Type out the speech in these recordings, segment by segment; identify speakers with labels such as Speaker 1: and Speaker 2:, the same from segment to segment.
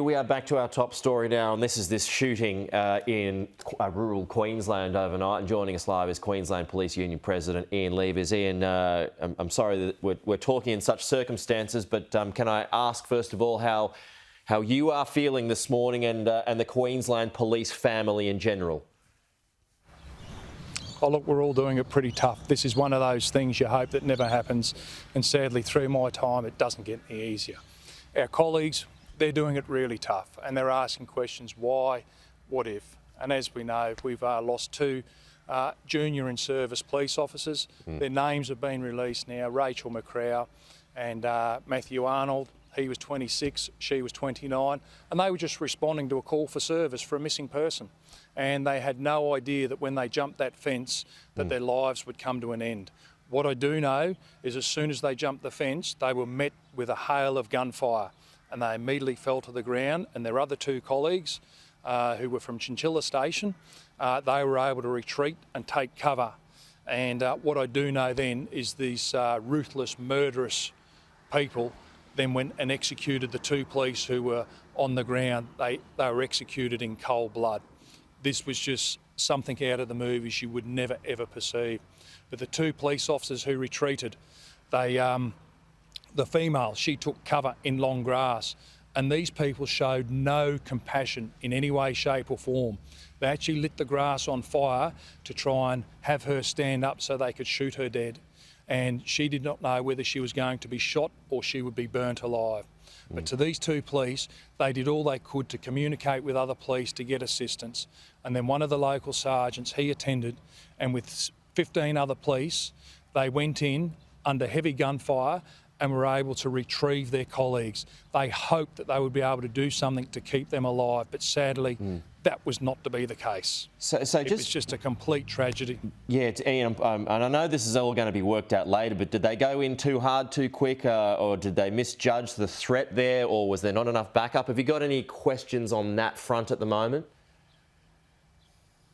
Speaker 1: We are back to our top story now, and this is this shooting in rural Queensland overnight. And joining us live is Queensland Police Union President Ian Levers. Ian, I'm sorry that we're talking in such circumstances, but can I ask first of all how you are feeling this morning and the Queensland Police family in general?
Speaker 2: Oh, look, we're all doing it pretty tough. This is one of those things you hope that never happens, and sadly through my time it doesn't get any easier. Our colleagues, they're doing it really tough, and they're asking questions, why, what if? And as we know, we've lost two junior in-service police officers. Their names have been released now, Rachel McCrow and Matthew Arnold. He was 26, she was 29, and they were just responding to a call for service for a missing person. And they had no idea that when they jumped that fence that their lives would come to an end. What I do know is as soon as they jumped the fence, they were met with a hail of gunfire, and they immediately fell to the ground, and their other two colleagues who were from Chinchilla Station, they were able to retreat and take cover. And what I do know then is these ruthless, murderous people then went and executed the two police who were on the ground. They were executed in cold blood. This was just something out of the movies you would never ever perceive. But the two police officers who retreated, the female, she took cover in long grass, and these people showed no compassion in any way, shape or form. They actually lit the grass on fire to try and have her stand up so they could shoot her dead. And she did not know whether she was going to be shot or she would be burnt alive. But to these two police, they did all they could to communicate with other police to get assistance. And then one of the local sergeants, he attended, and with 15 other police, they went in under heavy gunfire and were able to retrieve their colleagues. They hoped that they would be able to do something to keep them alive, but sadly, that was not to be the case. So it was just a complete tragedy.
Speaker 1: Yeah, Ian, and I know this is all going to be worked out later, but did they go in too hard, too quick, or did they misjudge the threat there, or was there not enough backup? Have you got any questions on that front at the moment?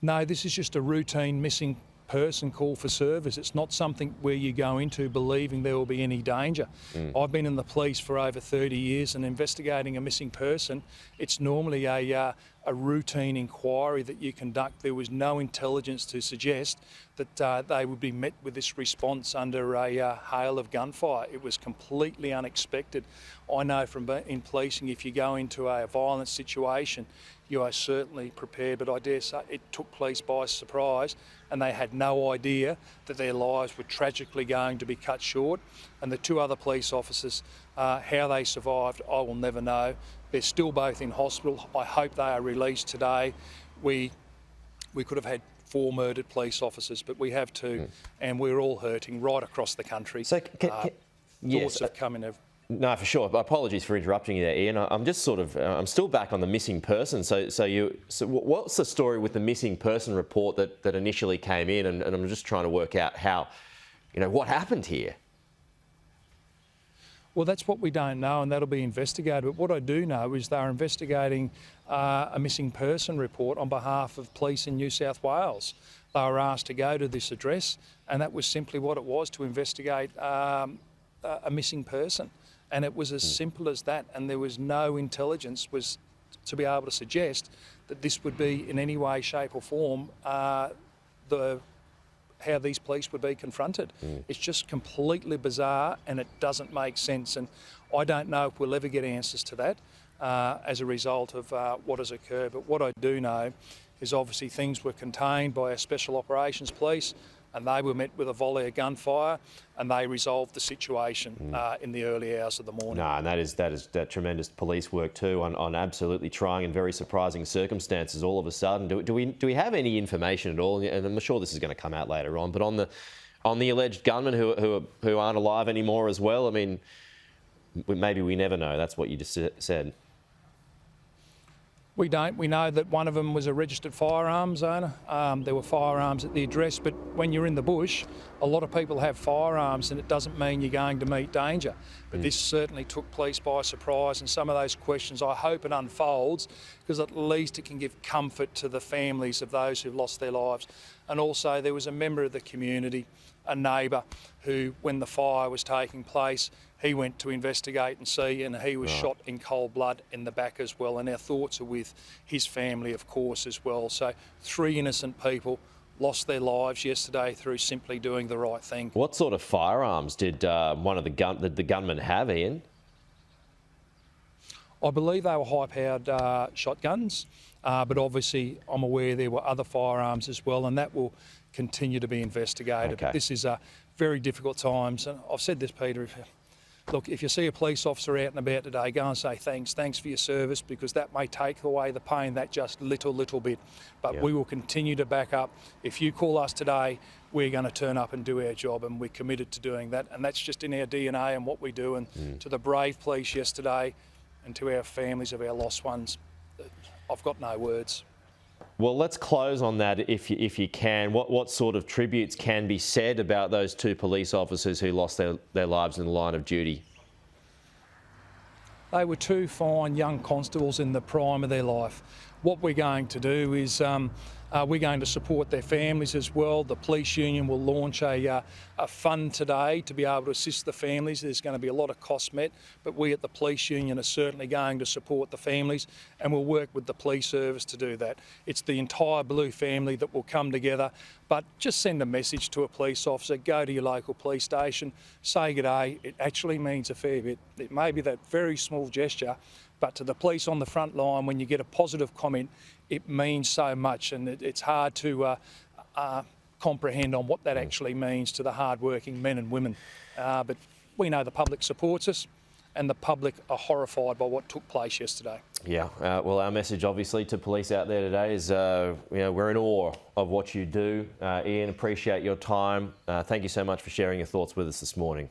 Speaker 2: No, this is just a routine missing person call for service. It's not something where you go into believing there will be any danger. I've been in the police for over 30 years, and investigating a missing person, it's normally a routine inquiry that you conduct. There was no intelligence to suggest that they would be met with this response under a hail of gunfire. It was completely unexpected. I know from in policing, if you go into a violent situation, you are certainly prepared, but I dare say it took police by surprise, and they had no idea that their lives were tragically going to be cut short. And the two other police officers, how they survived, I will never know. They're still both in hospital. I hope they are released today. We could have had 4 murdered police officers, but we have 2, and we're all hurting right across the country.
Speaker 1: So
Speaker 2: thoughts have come in.
Speaker 1: No, for sure. Apologies for interrupting you there, Ian. I'm just sort of, I'm still back on the missing person. So what's the story with the missing person report that initially came in? And I'm just trying to work out how, what happened here.
Speaker 2: Well, that's what we don't know, and that'll be investigated. But what I do know is they're investigating a missing person report on behalf of police in New South Wales. They were asked to go to this address, and that was simply what it was, to investigate a missing person. And it was as simple as that, and there was no intelligence was to be able to suggest that this would be in any way, shape or form how these police would be confronted. It's just completely bizarre, and it doesn't make sense, and I don't know if we'll ever get answers to that as a result of what has occurred. But what I do know is obviously things were contained by our Special Operations Police, and they were met with a volley of gunfire, and they resolved the situation in the early hours of the morning.
Speaker 1: No, and that is tremendous police work too, on absolutely trying and very surprising circumstances all of a sudden. Do we have any information at all? And I'm sure this is going to come out later on, but on the alleged gunmen who aren't alive anymore as well. I mean, maybe we never know. That's what you just said.
Speaker 2: We don't. We know that one of them was a registered firearms owner. There were firearms at the address, but when you're in the bush, a lot of people have firearms, and it doesn't mean you're going to meet danger. But this certainly took police by surprise, and some of those questions, I hope it unfolds, because at least it can give comfort to the families of those who've lost their lives. And also there was a member of the community, a neighbour, who, when the fire was taking place, He went to investigate and see, and he was shot in cold blood in the back as well. And our thoughts are with his family, of course, as well. So 3 innocent people lost their lives yesterday through simply doing the right thing.
Speaker 1: What sort of firearms did the gunmen have, Ian?
Speaker 2: I believe they were high-powered shotguns, but obviously I'm aware there were other firearms as well, and that will continue to be investigated.
Speaker 1: Okay.
Speaker 2: This is very difficult times, and I've said this, Peter. Look, if you see a police officer out and about today, go and say thanks for your service, because that may take away the pain that just little bit. But we will continue to back up. If you call us today, we're going to turn up and do our job, and we're committed to doing that. And that's just in our DNA and what we do. And to the brave police yesterday, and to our families of our lost ones, I've got no words.
Speaker 1: Well, let's close on that if you can. What sort of tributes can be said about those 2 police officers who lost their lives in the line of duty?
Speaker 2: They were 2 fine young constables in the prime of their life. What we're going to do is we're going to support their families as well. The police union will launch a fund today to be able to assist the families. There's going to be a lot of costs met, but we at the police union are certainly going to support the families, and we'll work with the police service to do that. It's the entire Blue family that will come together, but just send a message to a police officer, go to your local police station, say good day. It actually means a fair bit. It may be that very small gesture, but to the police on the front line, when you get a positive comment, it means so much, and it's hard to comprehend on what that actually means to the hard-working men and women. But we know the public supports us, and the public are horrified by what took place yesterday.
Speaker 1: Yeah, well, our message obviously to police out there today is we're in awe of what you do. Ian, appreciate your time. Thank you so much for sharing your thoughts with us this morning.